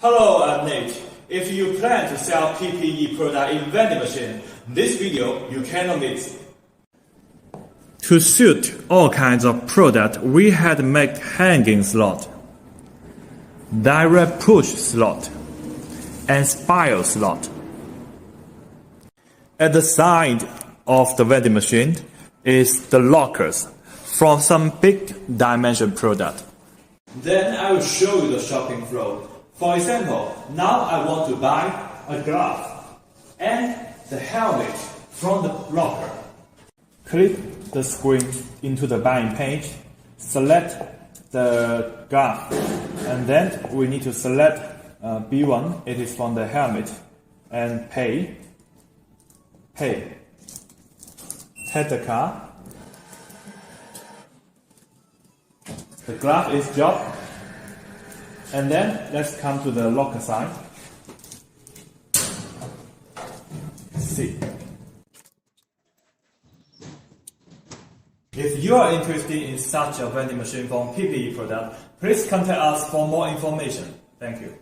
Hello, I'm Nick. If you plan to sell PPE product in vending machine, this video you cannot miss. To suit all kinds of product, we had made hanging slot, direct push slot, and spiral slot. At the side of the vending machine is the lockers from some big dimension product. Then I will show you the shopping flow. For example, now I want to buy a glove and the helmet from the locker. Click the screen into the buying page, select the glove, and then we need to select B1, it is from the helmet, and pay. Tap the card. The glove is dropped. And then let's come to the locker side. See. If you are interested in such a vending machine from PPE product, please contact us for more information. Thank you.